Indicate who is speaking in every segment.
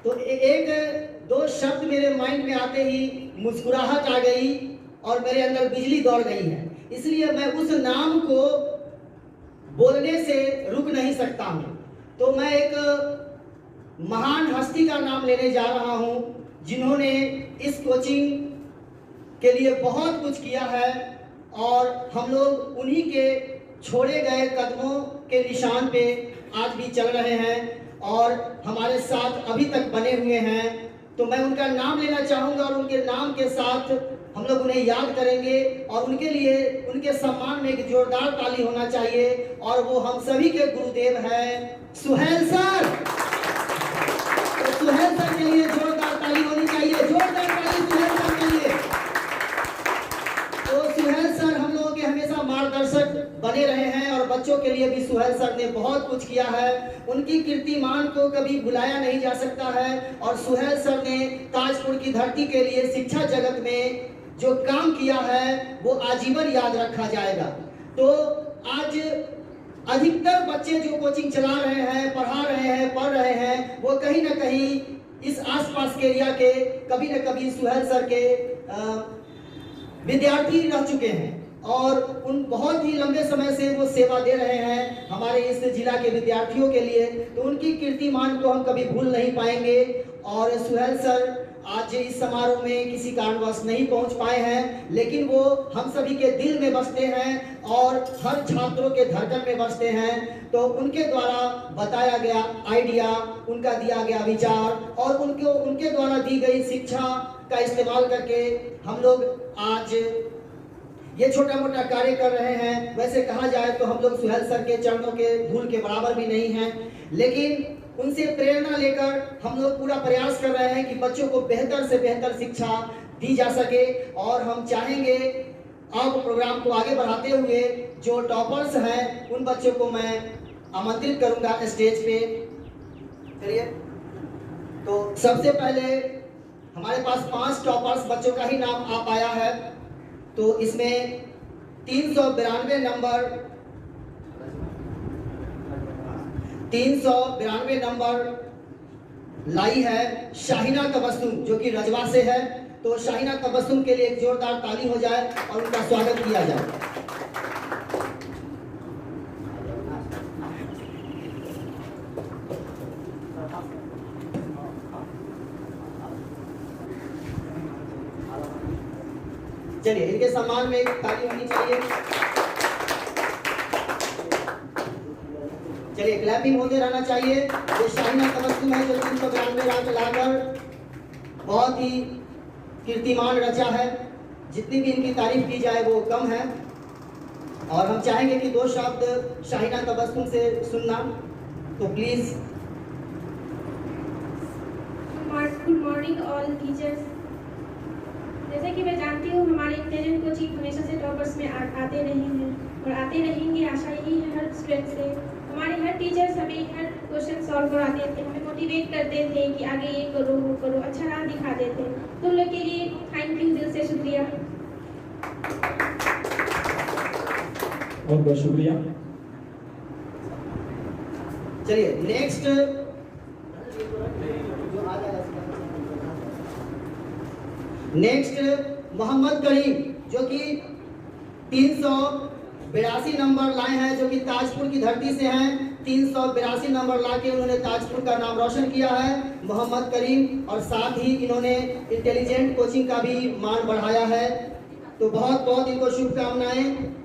Speaker 1: तो एक दो शब्द मेरे माइंड में आते ही मुस्कुराहट आ गई और मेरे अंदर बिजली दौड़ गई है। इसलिए मैं उस नाम को बोलने से रुक नहीं सकता हूँ। तो मैं एक महान हस्ती का नाम लेने जा रहा हूँ जिन्होंने इस कोचिंग के लिए बहुत कुछ किया है और हम लोग उन्हीं के छोड़े गए कदमों के निशान पे आज भी चल रहे हैं और हमारे साथ अभी तक बने हुए हैं। तो मैं उनका नाम लेना चाहूँगा और उनके नाम के साथ हम लोग उन्हें याद करेंगे और उनके लिए उनके सम्मान में एक जोरदार ताली होना चाहिए। और वो हम सभी के गुरुदेव हैं सुहेल सर। तो सुहेल सर के लिए जोरदार ताली होनी चाहिए, जोरदार ताली सुहेल सर के लिए। तो सुहेल सर हम लोगों के हमेशा मार्गदर्शक बने रहे हैं और बच्चों के लिए भी सुहेल सर ने बहुत कुछ किया है। उनकी कीर्तिमान को कभी भुलाया नहीं जा सकता है और सुहेल सर ने ताजपुर की धरती के लिए शिक्षा जगत में जो काम किया है वो आजीवन याद रखा जाएगा। तो आज अधिकतर बच्चे जो कोचिंग चला रहे हैं, पढ़ा रहे हैं, पढ़ रहे हैं, वो कहीं ना कहीं इस आसपास के एरिया के कभी न कभी सुहेल सर के विद्यार्थी रह चुके हैं और उन बहुत ही लंबे समय से वो सेवा दे रहे हैं हमारे इस जिला के विद्यार्थियों के लिए। तो उनकी कीर्तिमान को हम कभी भूल नहीं पाएंगे। और सुहेल सर आज इस समारोह में किसी कारणवश नहीं पहुंच पाए हैं, लेकिन वो हम सभी के दिल में बसते हैं और हर छात्रों के धड़कन में बसते हैं। तो उनके द्वारा बताया गया आइडिया, उनका दिया गया विचार और उनके द्वारा दी गई शिक्षा का इस्तेमाल करके हम लोग आज ये छोटा मोटा कार्य कर रहे हैं। वैसे कहा जाए तो हम लोग सुहेल सर के चरणों के धूल के बराबर भी नहीं हैं, लेकिन उनसे प्रेरणा लेकर हम लोग पूरा प्रयास कर रहे हैं कि बच्चों को बेहतर से बेहतर शिक्षा दी जा सके। और हम चाहेंगे अब प्रोग्राम को आगे बढ़ाते हुए जो टॉपर्स हैं उन बच्चों को मैं आमंत्रित करूंगा स्टेज पे। चलिए, तो सबसे पहले हमारे पास 5 टॉपर्स बच्चों का ही नाम आ पाया है। तो इसमें 392 नंबर लाई है शाहिना तबस्सुम जो कि रजवा से है। तो शाहिना तबस्सुम के लिए एक जोरदार ताली हो जाए और उनका स्वागत किया जाए। चलिए, इनके सम्मान में एक ताली होनी चाहिए। चलिए, क्लैपिंग होते रहना चाहिए। ये शाहिना तबस्सुम है जो 392 रैंक लाकर बहुत ही कीर्तिमान रचा है। जितनी भी इनकी तारीफ की जाए वो कम है। और हम चाहेंगे कि 2 शब्द शाहिना तबस्सुम से सुनना। तो please.
Speaker 2: Good morning all teachers. जैसे कि मैं जानती हूँ हमारे इंटेलिजेंट कोचिंग हमेशा से टॉपर्स में आते रहे हैं और आते रहेंगे, आशा यही है हर स्टूडेंट से। हमारे हर टीचर्स हमें हर क्वेश्चन सॉल्व कराते थे, हमें मोटिवेट करते थे कि आगे ये करो वो करो, अच्छा राह दिखाते थे। तो उन लोग के लिए थैंक यू, दिल से शुक्रिया।
Speaker 3: बहुत बहुत शुक्रिया।
Speaker 1: चलिए नेक्स्ट मोहम्मद करीम जो कि 382 नंबर लाए हैं, जो कि ताजपुर की धरती से हैं। 382 नंबर लाके उन्होंने ताजपुर का नाम रोशन किया है, मोहम्मद करीम। और साथ ही इन्होंने इंटेलिजेंट कोचिंग का भी मान बढ़ाया है। तो बहुत बहुत इनको शुभकामनाएं।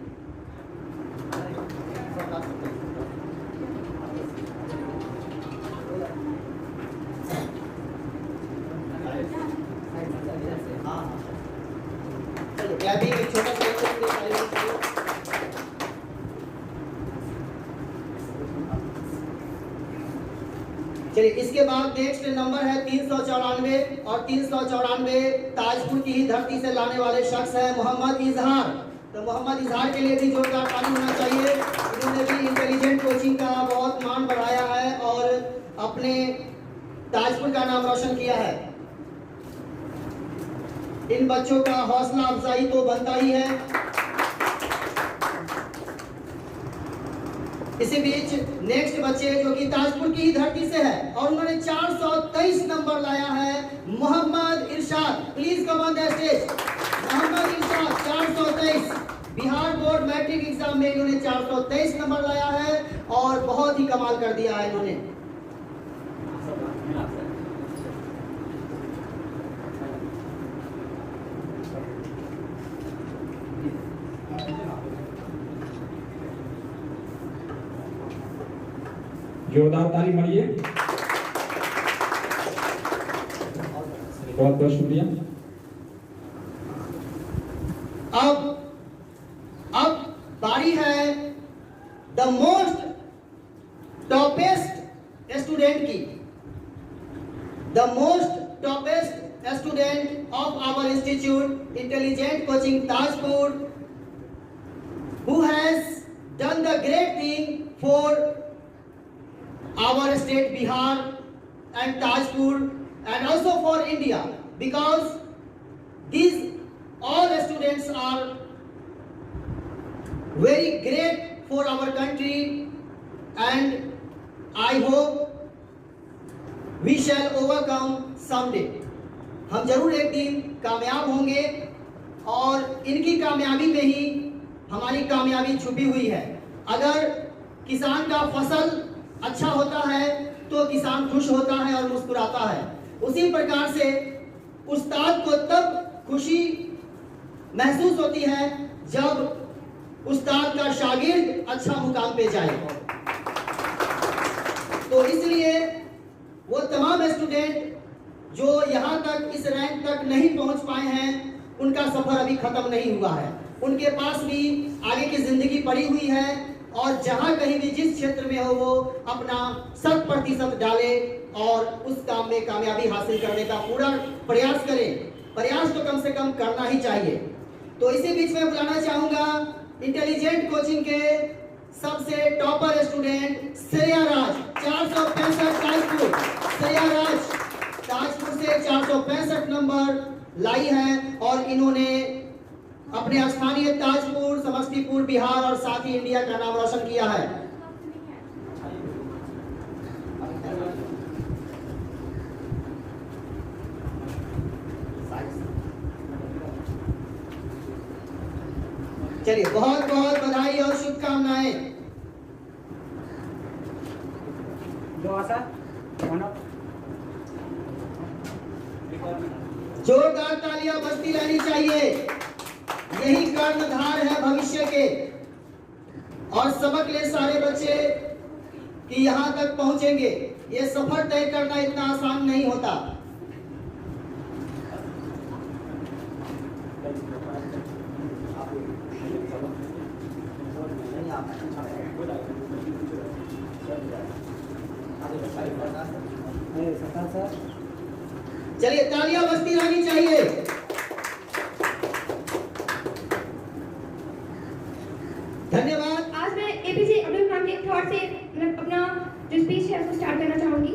Speaker 1: चलिए, इसके बाद नेक्स्ट नंबर है 394 और 394 ताजपुर की ही धरती से लाने वाले शख्स है मोहम्मद इजहार। तो मोहम्मद इजहार के लिए भी जोरदार ताली होना चाहिए। इन्होंने भी इंटेलिजेंट कोचिंग का बहुत मान बढ़ाया है और अपने ताजपुर का नाम रोशन किया है। इन बच्चों का हौसला अफजाई तो बनता ही है। इसी बीच नेक्स्ट बच्चे जो कि ताजपुर की ही धरती से है और उन्होंने 423 number please come on the stage. Mohammad Irshad 423, Bihar board matric exam में इन्होंने 423 नंबर लाया है और बहुत ही कमाल कर दिया है इन्होंने।
Speaker 3: जोरदार ताली मारिए। बहुत बहुत शुक्रिया।
Speaker 1: अब बारी है द मोस्ट टॉपेस्ट स्टूडेंट की। The most toppest student of our institute intelligent coaching Tajpur, who has done the great thing for our state Bihar and Tajpur and also for India, because these all students are very great for our country and I hope we shall overcome someday। हम जरूर एक दिन कामयाब होंगे और इनकी कामयाबी में ही हमारी कामयाबी छुपी हुई है। अगर किसान का फसल अच्छा होता है तो किसान खुश होता है और मुस्कुराता है। उसी प्रकार से उस्ताद को तब खुशी महसूस होती है जब उस्ताद का शागिर्द अच्छा मुकाम पे जाए। तो इसलिए वो तमाम स्टूडेंट जो यहाँ तक इस रैंक तक नहीं पहुँच पाए हैं, उनका सफर अभी खत्म नहीं हुआ है। उनके पास भी आगे की जिंदगी पड़ी हुई है और जहां कहीं भी जिस क्षेत्र में हो वो अपना 100% डाले और उस काम में कामयाबी हासिल करने का पूरा प्रयास करें। प्रयास तो कम से कम करना ही चाहिए। तो इसी बीच में बुलाना चाहूंगा इंटेलिजेंट कोचिंग के सबसे टॉपर स्टूडेंट श्रेया राज, 465 ताजपुर। श्रेया राज ताजपुर से 465 नंबर लाई है और इन्होंने अपने स्थानीय ताजपुर, समस्तीपुर, बिहार और साथ ही इंडिया का नाम रोशन किया है। चलिए बहुत बहुत बधाई और शुभकामनाएं। जोरदार तालियां बजती रहनी चाहिए। यही कर्णधार है भविष्य के और सबक ले सारे बच्चे कि यहाँ तक पहुंचेंगे। ये सफर तय करना इतना आसान नहीं होता। चलिए तालियां बजती रहनी चाहिए। धन्यवाद।
Speaker 2: आज मैं एपीजे अब्दुल कलाम के थॉट से अपना जो स्पीच है उसको स्टार्ट करना चाहूंगी।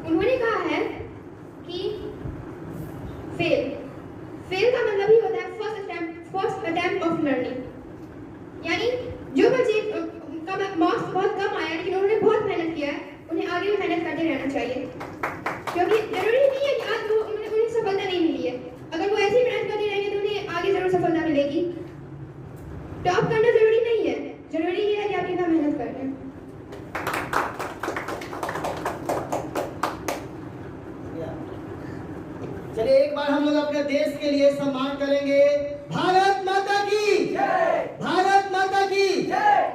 Speaker 2: उन्होंने कहा है कि फेल का मतलब ही होता है फर्स्ट अटेम्प्ट ऑफ लर्निंग। यानी जो बच्चे का मार्क्स बहुत कम आया लेकिन उन्होंने बहुत मेहनत किया है, उन्हें आगे भी मेहनत करते रहना चाहिए, क्योंकि जरूरी नहीं है कि आज उन्हें सफलता नहीं मिली है। अगर वो ऐसी मेहनत करते रहेंगे तो उन्हें आगे जरूर सफलता मिलेगी। टॉप करना जरूरी नहीं है, जरूरी ये है कि आप कितना मेहनत कर रहे हैं।
Speaker 1: चलिए एक बार हम लोग अपने देश के लिए सम्मान करेंगे। भारत माता की जय, भारत माता की जय।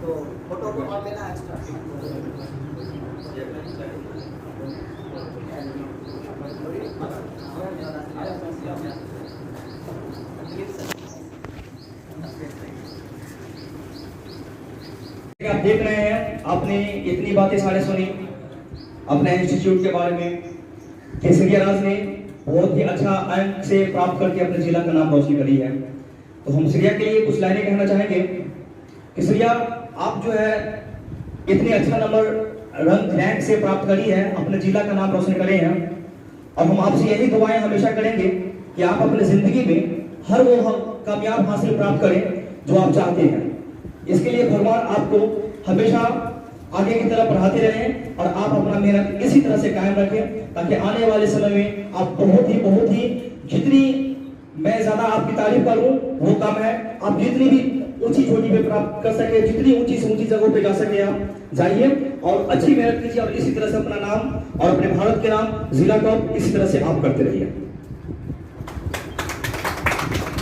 Speaker 1: तो फोटो को और लेना एक्स्ट्रा।
Speaker 4: आप देख रहे हैं, आपने इतनी बातें सारे सुनी अपने इंस्टीट्यूट के बारे में। केसरिया राज ने बहुत ही अच्छा अंक से प्राप्त करके अपने जिला का नाम रोशन करी है। तो हम श्रेया के लिए कुछ लाइनें कहना चाहेंगे कि श्रेया, आप जो है इतने अच्छा नंबर रैंक से प्राप्त करी है, अपने जिला का नाम रोशन करे हैं और हम आपसे यही दुआएं हमेशा करेंगे कि आप अपनी जिंदगी में हर वो कामयाब हासिल प्राप्त करें जो आप चाहते हैं। इसके लिए भगवान आपको हमेशा आगे की तरफ बढ़ाते रहें और आप अपना मेहनत इसी तरह से कायम रखें ताकि आने वाले समय में आप बहुत ही जितनी मैं ज्यादा आपकी तारीफ करूं वो कम है। आप जितनी भी ऊंची चोटी पे प्राप्त कर सके, जितनी ऊंची से ऊंची जगहों पे जा सके आप जाइए और अच्छी मेहनत कीजिए और इसी तरह से अपना नाम और अपने भारत के नाम जिला को इसी तरह से आप करते रहिए।